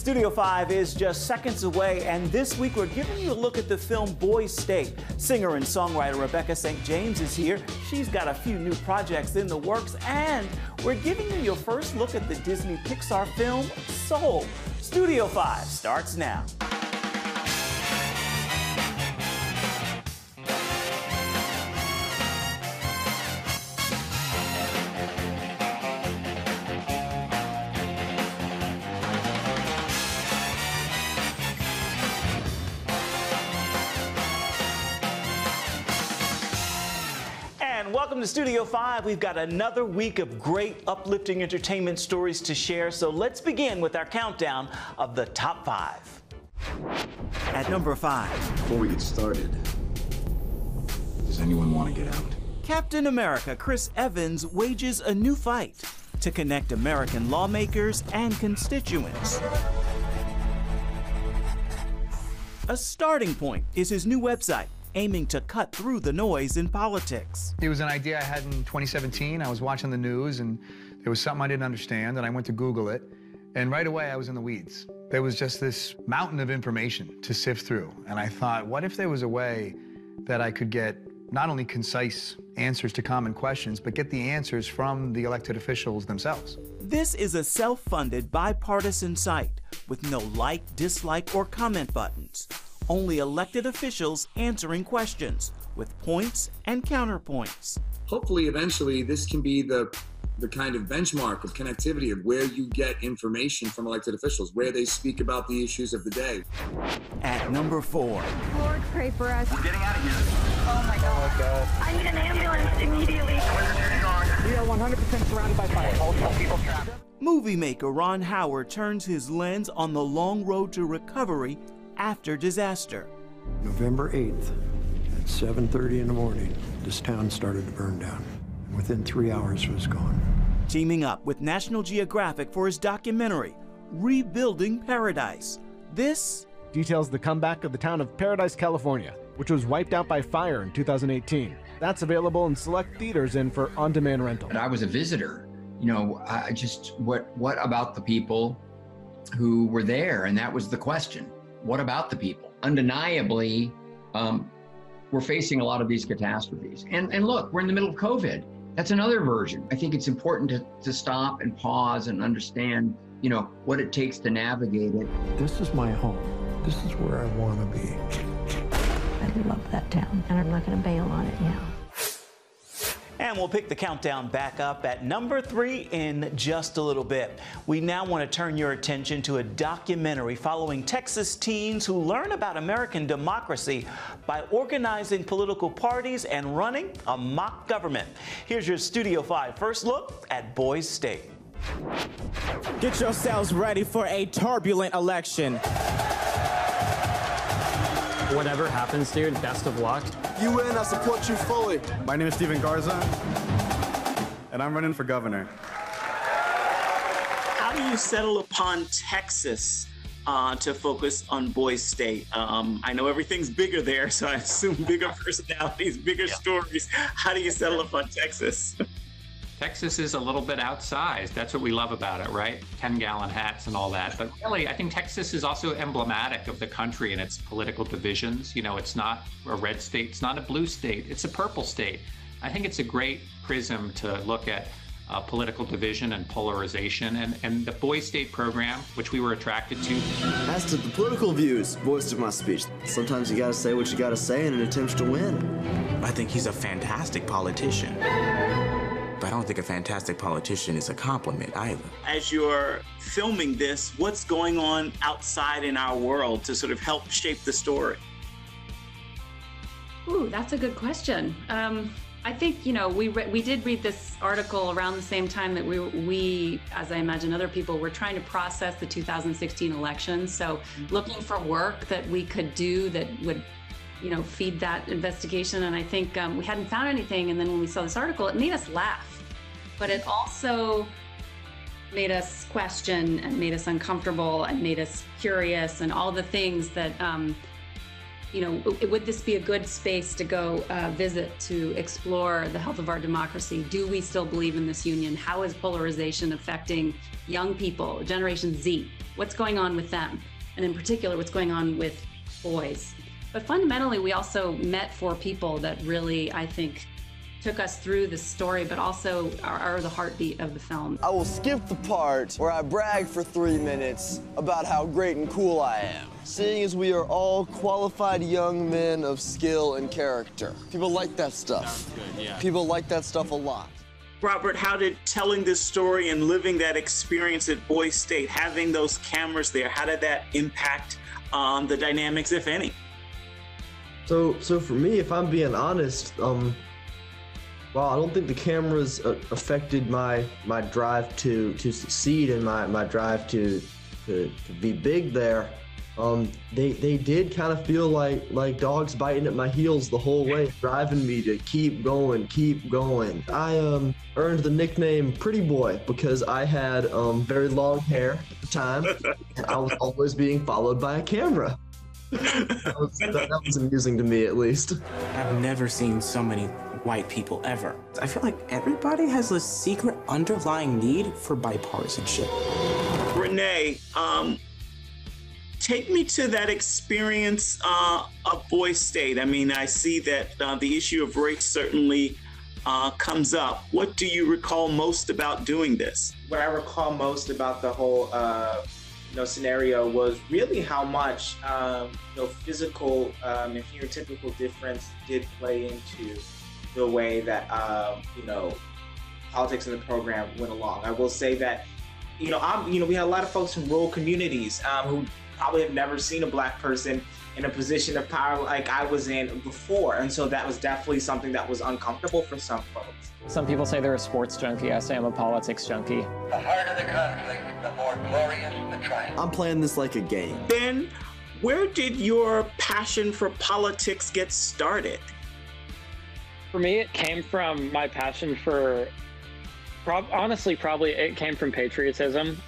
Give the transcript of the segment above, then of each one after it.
Studio 5 is just seconds away, and this week we're giving you a look at the film Boys State. Singer and songwriter Rebecca St. James is here. She's got a few new projects in the works, and we're giving you your first look at the Disney Pixar film Soul. Studio 5 starts now. Welcome to Studio 5. We've got another week of great uplifting entertainment stories to share, so let's begin with our countdown of the top 5. At number 5. Before we get started, does anyone want to get out? Captain America Chris Evans wages a new fight to connect American lawmakers and constituents. A starting point is his new website, aiming to cut through the noise in politics. It was an idea I had in 2017. I was watching the news and there was something I didn't understand and I went to Google it, and right away I was in the weeds. There was just this mountain of information to sift through, and I thought, what if there was a way that I could get not only concise answers to common questions, but get the answers from the elected officials themselves. This is a self-funded bipartisan site with no like, dislike, or comment buttons. Only elected officials answering questions with points and counterpoints. Hopefully, eventually, this can be the kind of benchmark of connectivity of where you get information from elected officials, where they speak about the issues of the day. At number 4. Lord, pray for us. We're getting out of here. Oh my God. I need an ambulance immediately. We are 100% surrounded by fire. Multiple people trapped. Movie maker Ron Howard turns his lens on the long road to recovery after disaster. November 8th at 7:30 in the morning, this town started to burn down. Within 3 hours, it was gone. Teaming up with National Geographic for his documentary, Rebuilding Paradise. This details the comeback of the town of Paradise, California, which was wiped out by fire in 2018. That's available in select theaters and for on-demand rental. I was a visitor. You know, what about the people who were there? And that was the question. What about the people? Undeniably, we're facing a lot of these catastrophes. And look, we're in the middle of COVID. That's another version. I think it's important to stop and pause and understand, you know, what it takes to navigate it. This is my home. This is where I want to be. I love that town, and I'm not going to bail on it now. And we'll pick the countdown back up at number 3 in just a little bit. We now want to turn your attention to a documentary following Texas teens who learn about American democracy by organizing political parties and running a mock government. Here's your Studio 5 first look at Boys State. Get yourselves ready for a turbulent election. Whatever happens, dude, best of luck. You win, I support you fully. My name is Steven Garza, and I'm running for governor. How do you settle upon Texas to focus on Boys State? I know everything's bigger there, so I assume bigger personalities, bigger stories. How do you settle upon Texas? Texas is a little bit outsized. That's what we love about it, right? 10-gallon hats and all that. But really, I think Texas is also emblematic of the country and its political divisions. You know, it's not a red state, it's not a blue state, it's a purple state. I think it's a great prism to look at political division and polarization. And the Boys State program, which we were attracted to. As to the political views voiced in my speech, sometimes you gotta say what you gotta say in an attempt to win. I think he's a fantastic politician. But I don't think a fantastic politician is a compliment either. As you're filming this, what's going on outside in our world to sort of help shape the story? Ooh, that's a good question. I think, you know, we did read this article around the same time that we, as I imagine other people, were trying to process the 2016 election. So looking for work that we could do that would, you know, feed that investigation. And I think we hadn't found anything. And then when we saw this article, it made us laugh, but it also made us question and made us uncomfortable and made us curious and all the things that, you know, would this be a good space to go visit to explore the health of our democracy? Do we still believe in this union? How is polarization affecting young people, Generation Z? what's going on with them, and in particular, what's going on with boys. But fundamentally, we also met 4 people that really, I think, took us through the story, but also are the heartbeat of the film. I will skip the part where I brag for 3 minutes about how great and cool I am, seeing as we are all qualified young men of skill and character. People like that stuff. Good, yeah. People like that stuff a lot. Robert, how did telling this story and living that experience at Boys State, having those cameras there, how did that impact the dynamics, if any? So for me, if I'm being honest, well, I don't think the cameras affected my drive to succeed and my drive to be big there. They did kind of feel like dogs biting at my heels the whole way, driving me to keep going. I earned the nickname Pretty Boy because I had very long hair at the time, and I was always being followed by a camera. That was amusing to me, at least. I've never seen so many white people ever. I feel like everybody has a secret underlying need for bipartisanship. Renee, take me to that experience of Boys State. I mean, I see that the issue of race certainly comes up. What do you recall most about doing this? What I recall most about the whole scenario was really how much physical and phenotypical difference did play into the way that politics in the program went along. I will say that we had a lot of folks from rural communities who probably have never seen a Black person in a position of power like I was in before, and so that was definitely something that was uncomfortable for some folks. Some people say they're a sports junkie. I say I'm a politics junkie. The harder the conflict, the more glorious the triumph. I'm playing this like a game. Ben, where did your passion for politics get started? For me, it came from my passion for, probably it came from patriotism.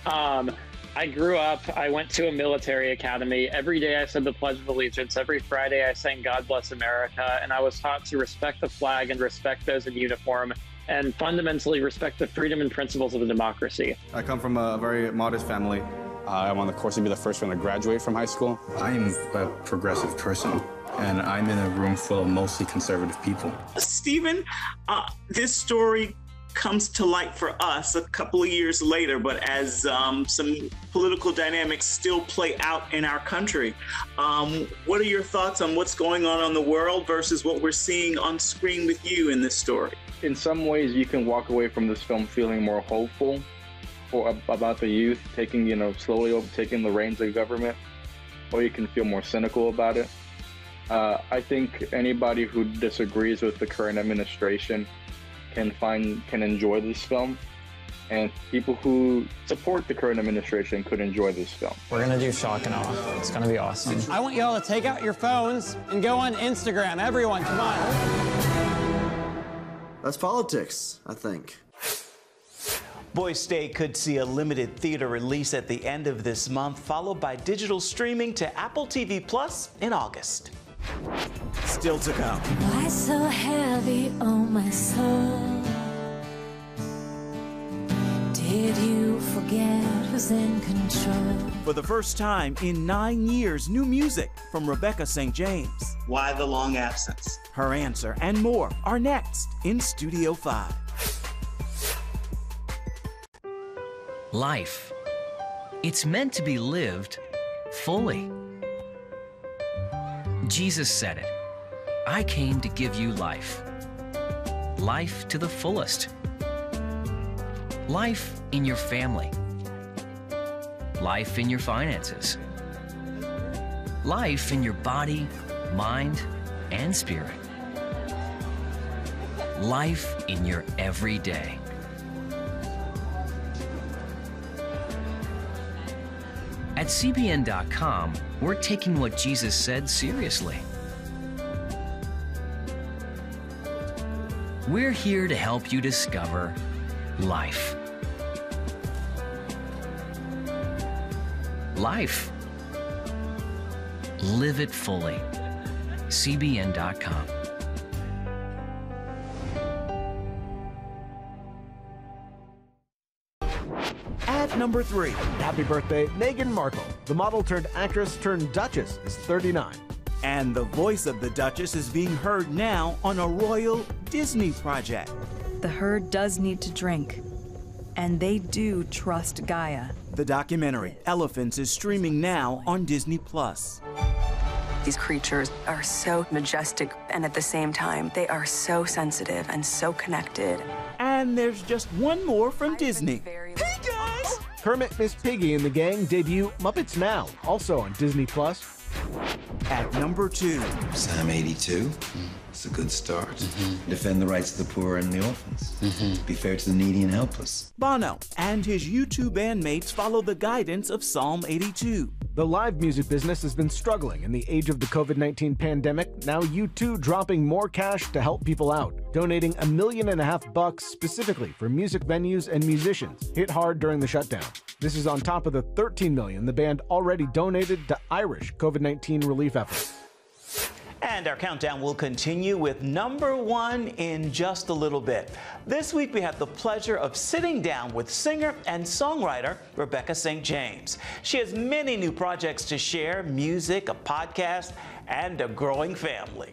I grew up, I went to a military academy. Every day I said the Pledge of Allegiance. Every Friday I sang God Bless America. And I was taught to respect the flag and respect those in uniform and fundamentally respect the freedom and principles of a democracy. I come from a very modest family. I'm on the course to be the first one to graduate from high school. I'm a progressive person, and I'm in a room full of mostly conservative people. Stephen, this story comes to light for us a couple of years later, but as some political dynamics still play out in our country. What are your thoughts on what's going on in the world versus what we're seeing on screen with you in this story? In some ways, you can walk away from this film feeling more hopeful about the youth slowly overtaking the reins of government, or you can feel more cynical about it. I think anybody who disagrees with the current administration can enjoy this film, and people who support the current administration could enjoy this film. We're gonna do shock and awe. It's gonna be awesome. I want y'all to take out your phones and go on Instagram. Everyone, come on. That's politics, I think. Boys State could see a limited theater release at the end of this month, followed by digital streaming to Apple TV Plus in August. Still to come. Why so heavy on my soul? Did you forget who's in control? For the first time in 9 years, new music from Rebecca St. James. Why the long absence? Her answer and more are next in Studio 5. Life. It's meant to be lived fully. Jesus said it. I came to give you life. Life to the fullest. Life in your family. Life in your finances. Life in your body, mind, and spirit. Life in your everyday. At CBN.com, we're taking what Jesus said seriously. We're here to help you discover life. Life. Live it fully. CBN.com. At number 3. Happy birthday, Meghan Markle. The model turned actress turned Duchess is 39. And the voice of the Duchess is being heard now on a royal Disney project. The herd does need to drink, and they do trust Gaia. The documentary, Elephants, is streaming now on Disney+. These creatures are so majestic, and at the same time, they are so sensitive and so connected. And there's just one more from Disney. Hey guys! Kermit, Miss Piggy, and the gang debut Muppets Now, also on Disney+. At number 2. Psalm 82. It's a good start. Defend the rights of the poor and the orphans. Be fair to the needy and helpless. Bono and his U2 bandmates follow the guidance of Psalm 82. The live music business has been struggling in the age of the COVID-19 pandemic. Now U2 dropping more cash to help people out, donating $1.5 million specifically for music venues and musicians hit hard during the shutdown. This is on top of the $13 million the band already donated to Irish COVID-19 relief efforts. And our countdown will continue with number 1 in just a little bit. This week we have the pleasure of sitting down with singer and songwriter Rebecca St. James. She has many new projects to share, music, a podcast, and a growing family.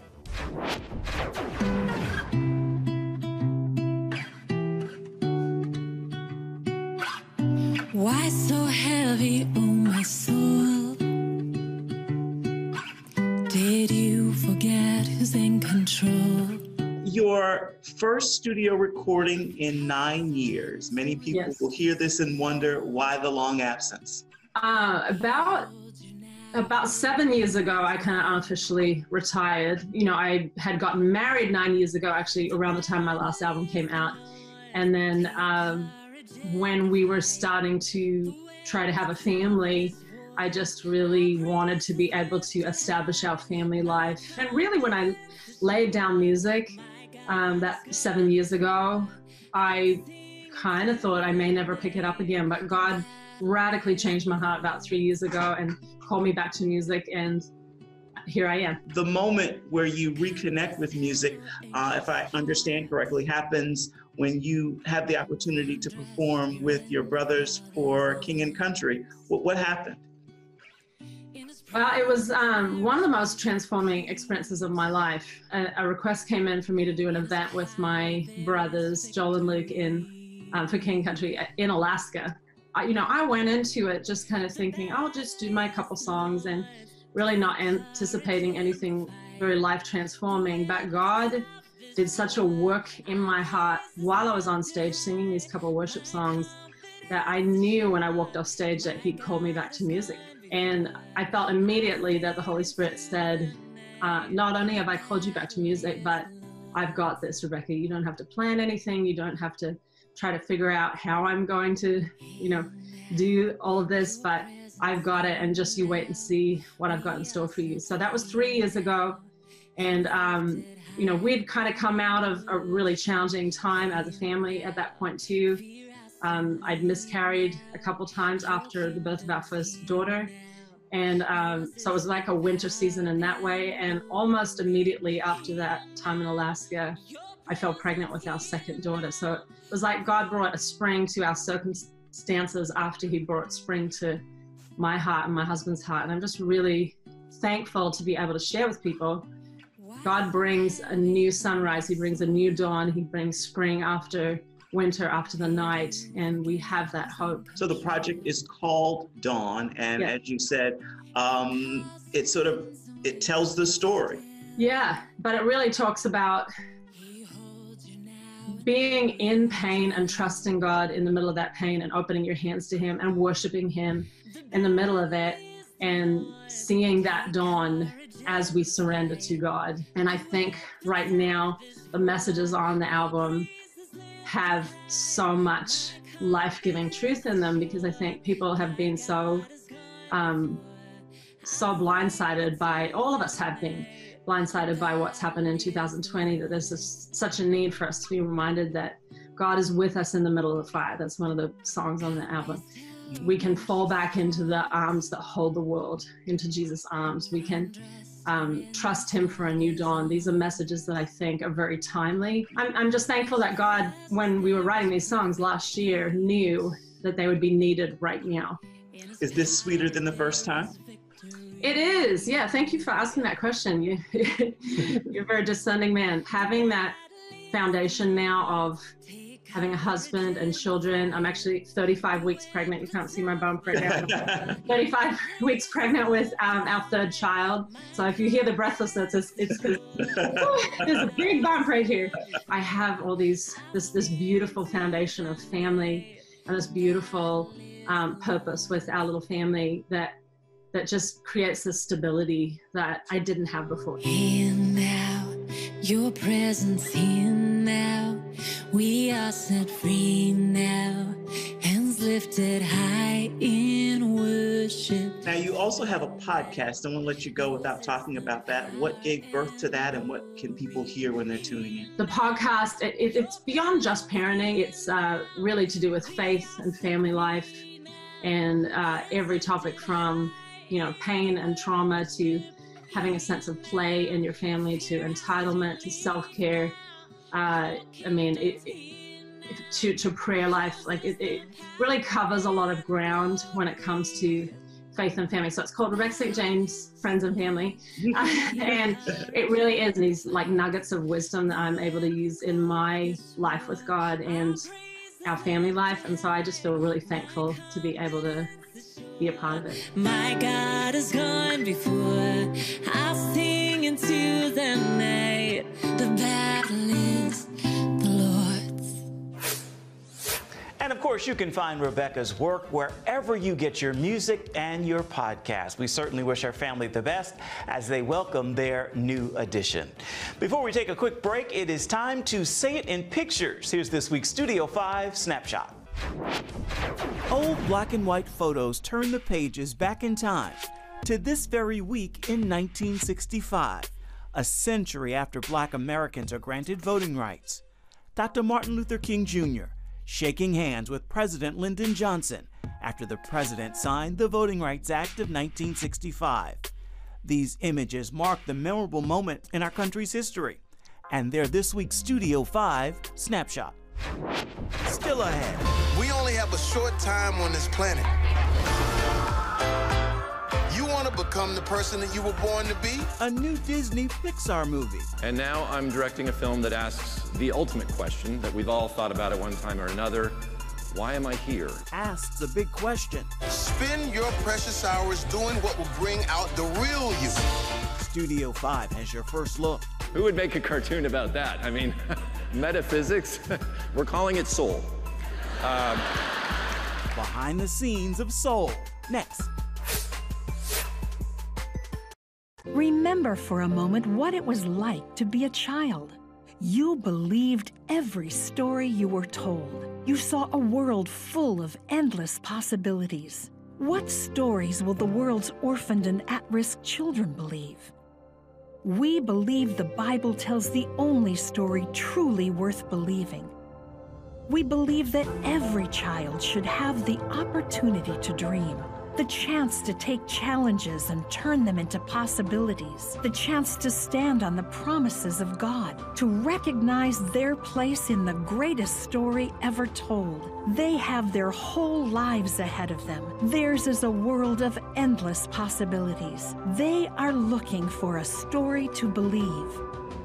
Why so heavy, oh my soul? Did you forget who's in control? Your first studio recording in 9 years. Many people will hear this and wonder why the long absence. About 7 years ago, I kind of unofficially retired. You know, I had gotten married 9 years ago, actually around the time my last album came out. And then when we were starting to try to have a family, I just really wanted to be able to establish our family life. And really when I laid down music that 7 years ago, I kind of thought I may never pick it up again, but God radically changed my heart about 3 years ago and called me back to music, and here I am. The moment where you reconnect with music, if I understand correctly, happens when you have the opportunity to perform with your brothers for King and Country. What happened? Well, it was one of the most transforming experiences of my life. A request came in for me to do an event with my brothers, Joel and Luke, for King Country in Alaska. I went into it just kind of thinking, I'll just do my couple songs and really not anticipating anything very life transforming. But God did such a work in my heart while I was on stage singing these couple worship songs that I knew when I walked off stage that He'd called me back to music. And I felt immediately that the Holy Spirit said, not only have I called you back to music, but I've got this, Rebecca. You don't have to plan anything. You don't have to try to figure out how I'm going to, do all of this, but I've got it, and just you wait and see what I've got in store for you. So that was 3 years ago. And, we'd kind of come out of a really challenging time as a family at that point too. I'd miscarried a couple times after the birth of our first daughter. And so it was like a winter season in that way. And almost immediately after that time in Alaska, I fell pregnant with our second daughter. So it was like God brought a spring to our circumstances after He brought spring to my heart and my husband's heart. And I'm just really thankful to be able to share with people. God brings a new sunrise. He brings a new dawn. He brings spring after winter, after the night, and we have that hope. So the project is called Dawn, and as you said, it tells the story. Yeah, but it really talks about being in pain and trusting God in the middle of that pain and opening your hands to Him and worshiping Him in the middle of it and seeing that dawn as we surrender to God. And I think right now the messages on the album have so much life-giving truth in them, because I think people have been so blindsided by, all of us have been blindsided by what's happened in 2020, that there's such a need for us to be reminded that God is with us in the middle of the fire. That's one of the songs on the album. We can fall back into the arms that hold the world, into Jesus' arms. We can trust Him for a new dawn. These are messages that I think are very timely. I'm just thankful that God, when we were writing these songs last year, knew that they would be needed right now. Is this sweeter than the first time? It is, yeah. Thank you for asking that question. You're a very discerning man. Having that foundation now of having a husband and children. I'm actually 35 weeks pregnant. You can't see my bump right now. 35 weeks pregnant with our third child. So if you hear the breathlessness, it's there's a big bump right here. I have all this beautiful foundation of family and this beautiful purpose with our little family that just creates this stability that I didn't have before. And now, your presence here now, we are set free now, hands lifted high in worship. Now, you also have a podcast. I won't let you go without talking about that. What gave birth to that, and what can people hear when they're tuning in? The podcast, it's beyond just parenting. It's really to do with faith and family life, and every topic from pain and trauma to having a sense of play in your family, to entitlement, to self-care. To prayer life. Like it really covers a lot of ground when it comes to faith and family. So it's called Rebecca St. James, Friends and Family. And it really is these like nuggets of wisdom that I'm able to use in my life with God and our family life. And so I just feel really thankful to be able to be a part of it. My God has gone before. I'll sing into the night. The battle is the Lord's. And of course, you can find Rebecca's work wherever you get your music and your podcast. We certainly wish our family the best as they welcome their new addition. Before we take a quick break, it is time to say it in pictures. Here's this week's Studio 5 Snapshot. Old black and white photos turn the pages back in time to this very week in 1965, a century after Black Americans are granted voting rights. Dr. Martin Luther King Jr. shaking hands with President Lyndon Johnson after the president signed the Voting Rights Act of 1965. These images mark the memorable moment in our country's history, and they're this week's Studio 5 Snapshot. Still ahead. We only have a short time on this planet. You want to become the person that you were born to be? A new Disney Pixar movie. And now I'm directing a film that asks the ultimate question that we've all thought about at one time or another. Why am I here? Asks a big question. Spend your precious hours doing what will bring out the real you. Studio 5 has your first look. Who would make a cartoon about that? I mean, metaphysics? We're calling it Soul. Behind the scenes of Soul. Next. Remember for a moment what it was like to be a child. You believed every story you were told. You saw a world full of endless possibilities. What stories will the world's orphaned and at-risk children believe? We believe the Bible tells the only story truly worth believing. We believe that every child should have the opportunity to dream, the chance to take challenges and turn them into possibilities, the chance to stand on the promises of God, to recognize their place in the greatest story ever told. They have their whole lives ahead of them. Theirs is a world of endless possibilities. They are looking for a story to believe.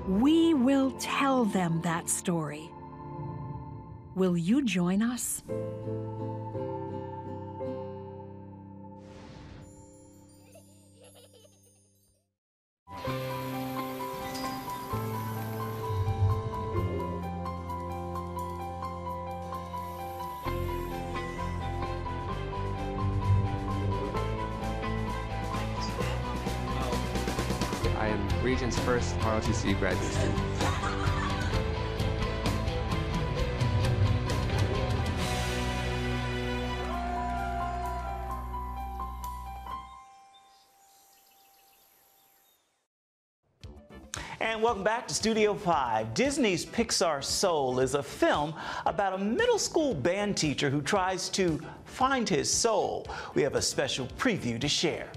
We will tell them that story. Will you join us? I am Regent's first ROTC graduate student. And welcome back to Studio 5. Disney's Pixar Soul is a film about a middle school band teacher who tries to find his soul. We have a special preview to share.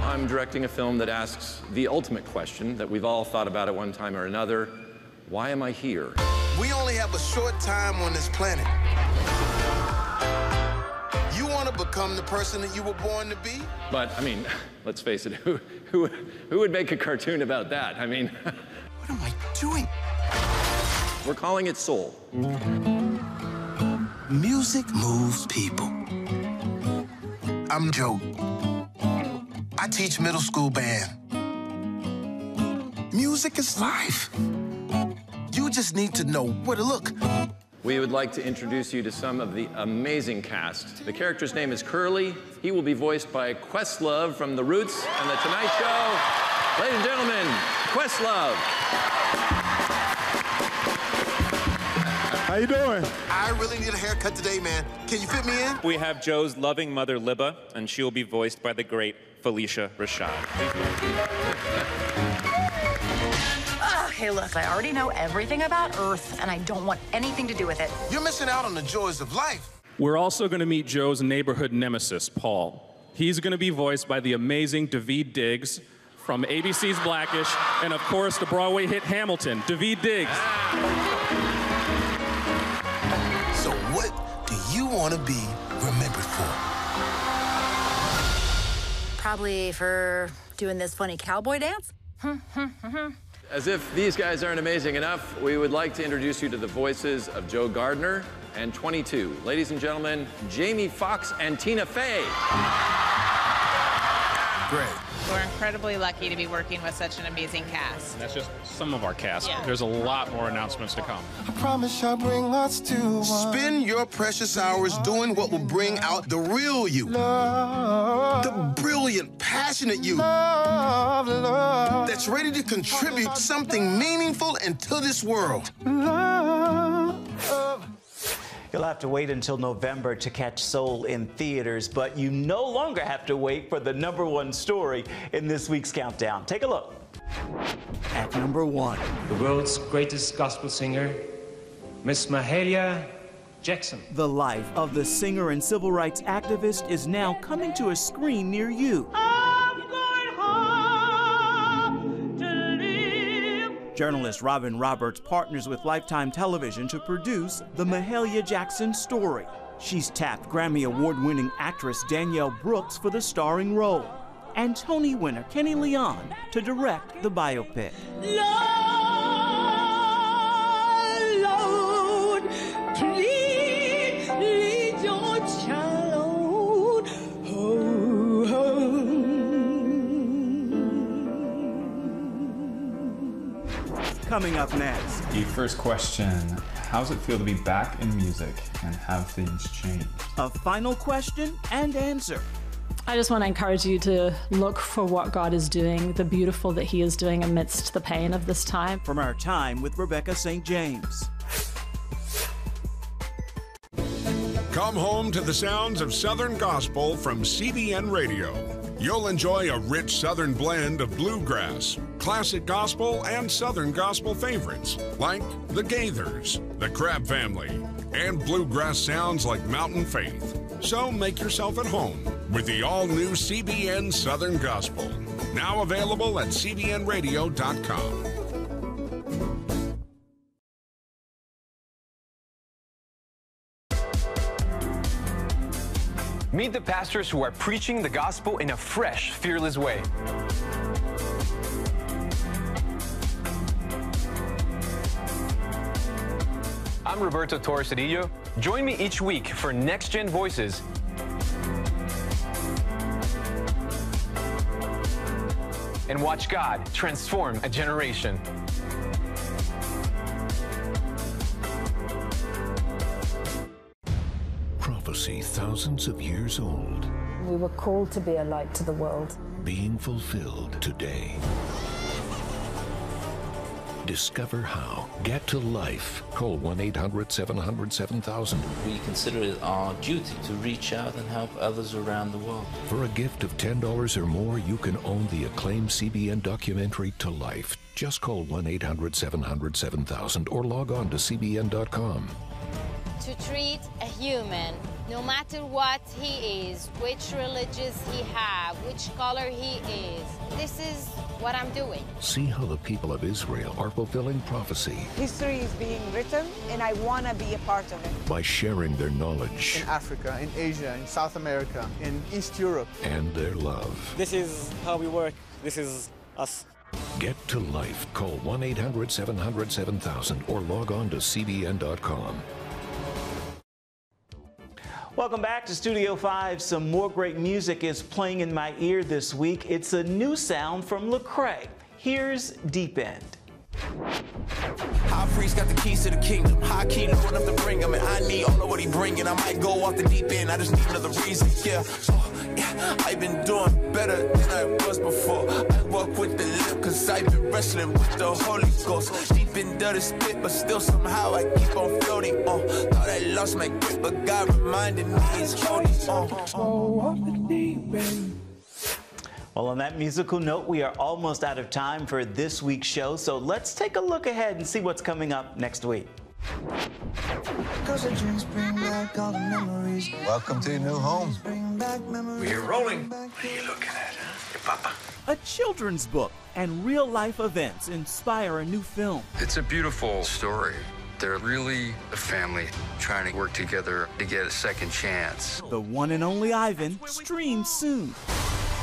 I'm directing a film that asks the ultimate question that we've all thought about at one time or another. Why am I here? We only have a short time on this planet. You want to become the person that you were born to be? But, I mean, let's face it, who would make a cartoon about that? I mean... What am I doing? We're calling it Soul. Music moves people. I'm Joe. I teach middle school band. Music is life. You just need to know where to look. We would like to introduce you to some of the amazing cast. The character's name is Curly. He will be voiced by Questlove from The Roots and The Tonight Show. Ladies and gentlemen, Questlove. How you doing? I really need a haircut today, man. Can you fit me in? We have Joe's loving mother, Libba, and she will be voiced by the great Felicia Rashad. Okay, look, I already know everything about Earth, and I don't want anything to do with it. You're missing out on the joys of life. We're also going to meet Joe's neighborhood nemesis, Paul. He's going to be voiced by the amazing Daveed Diggs from ABC's Blackish, and of course, the Broadway hit Hamilton, Daveed Diggs. So what do you want to be remembered for? Probably for doing this funny cowboy dance. As if these guys aren't amazing enough, we would like to introduce you to the voices of Joe Gardner and 22. Ladies and gentlemen, Jamie Foxx and Tina Fey. Great. We're incredibly lucky to be working with such an amazing cast. And that's just some of our cast. Yeah. There's a lot more announcements to come. I promise I'll bring us to one. Spend your precious hours doing what will bring out the real you. Love. The brilliant, passionate you. Love, love. That's ready to contribute something meaningful into this world. Love. You'll have to wait until November to catch Soul in theaters, but you no longer have to wait for the #1 story in this week's countdown. Take a look. At number 1. The world's greatest gospel singer, Miss Mahalia Jackson. The life of the singer and civil rights activist is now coming to a screen near you. Journalist Robin Roberts partners with Lifetime Television to produce the Mahalia Jackson story. She's tapped Grammy Award-winning actress Danielle Brooks for the starring role, and Tony winner Kenny Leon to direct the biopic. Lord, please lead your child home. Coming up next. The first question, how does it feel to be back in music and have things changed? A final question and answer. I just want to encourage you to look for what God is doing, the beautiful that He is doing amidst the pain of this time. From our time with Rebecca St. James. Come home to the sounds of Southern Gospel from CBN Radio. You'll enjoy a rich Southern blend of bluegrass, classic gospel, and Southern gospel favorites like the Gaithers, the Crab Family, and bluegrass sounds like Mountain Faith. So make yourself at home with the all-new CBN Southern Gospel, now available at cbnradio.com. Meet the pastors who are preaching the gospel in a fresh, fearless way. I'm Roberto Torres-Cedillo. Join me each week for Next Gen Voices. And watch God transform a generation. Prophecy thousands of years old. We were called to be a light to the world. Being fulfilled today. Discover how. Get to life. Call 1-800-700-7000. We consider it our duty to reach out and help others around the world. For a gift of $10 or more, you can own the acclaimed CBN documentary To Life. Just call 1-800-700-7000 or log on to cbn.com. To treat a human, no matter what he is, which religious he have, which color he is. This is what I'm doing. See how the people of Israel are fulfilling prophecy History is being written, and I want to be a part of it. by sharing their knowledge In Africa, in Asia, in South America, in East Europe. and their love. This is how we work. This is us. Get to life. Call 1-800-700-7000 or log on to CBN.com. Welcome back to Studio 5. Some more great music is playing in my ear this week. It's a new sound from Lecrae. Here's Deep End. High priest got the keys to the kingdom. High key, know enough to bring him. And I need all of what he bringing. I might go off the deep end. I just need another reason. Yeah, I've been doing better than I was before. I walk with the limp, cause I've been wrestling with the Holy Ghost. Deep into the spit, but still somehow I keep on floating. Thought I lost my grip, but God reminded me he's holding on. Well, on that musical note, we are almost out of time for this week's show, so let's take a look ahead and see what's coming up next week. Welcome to your new home. We're rolling. What are you looking at, your papa? A children's book and real-life events inspire a new film. It's a beautiful story. They're really a family trying to work together to get a second chance. The one and only Ivan streams soon.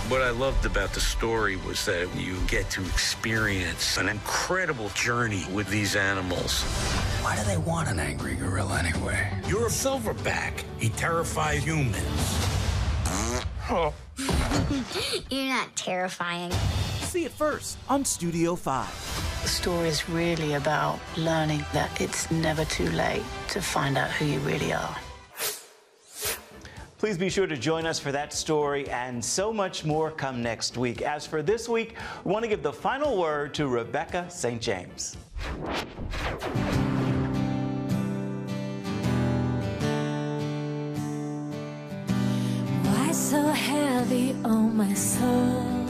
What I loved about the story was that you get to experience an incredible journey with these animals. Why do they want an angry gorilla anyway? You're a silverback. He terrifies humans. You're not terrifying. See it first on Studio 5. The story is really about learning that it's never too late to find out who you really are. Please be sure to join us for that story and so much more come next week. As for this week, we want to give the final word to Rebecca St. James. Why so heavy on my soul?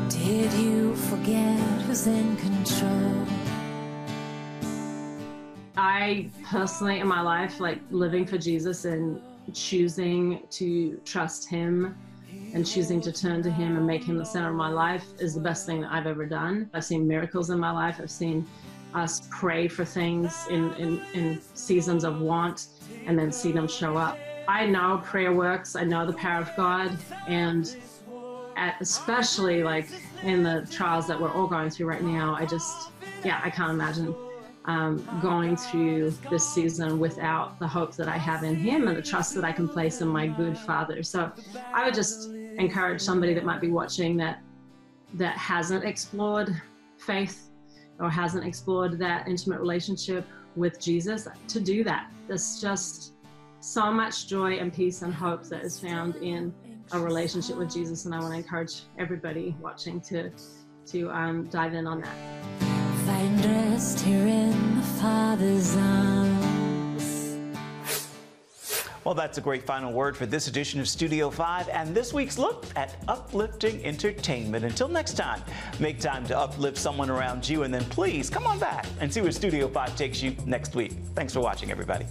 Did you forget who's in control? I personally, in my life, like living for Jesus and choosing to trust him and choosing to turn to him and make him the center of my life is the best thing that I've ever done. I've seen miracles in my life. I've seen us pray for things in seasons of want and then see them show up. I know prayer works. I know the power of God, and especially like in the trials that we're all going through right now, I can't imagine going through this season without the hope that I have in him and the trust that I can place in my good Father. So I would just encourage somebody that might be watching that hasn't explored faith or hasn't explored that intimate relationship with Jesus to do that. There's just so much joy and peace and hope that is found in a relationship with Jesus, and I want to encourage everybody watching to dive in on that. Find rest here in the Father's arms. Well, that's a great final word for this edition of Studio 5 and this week's look at uplifting entertainment. Until next time, make time to uplift someone around you, and then please come on back and see where Studio 5 takes you next week. Thanks for watching, everybody.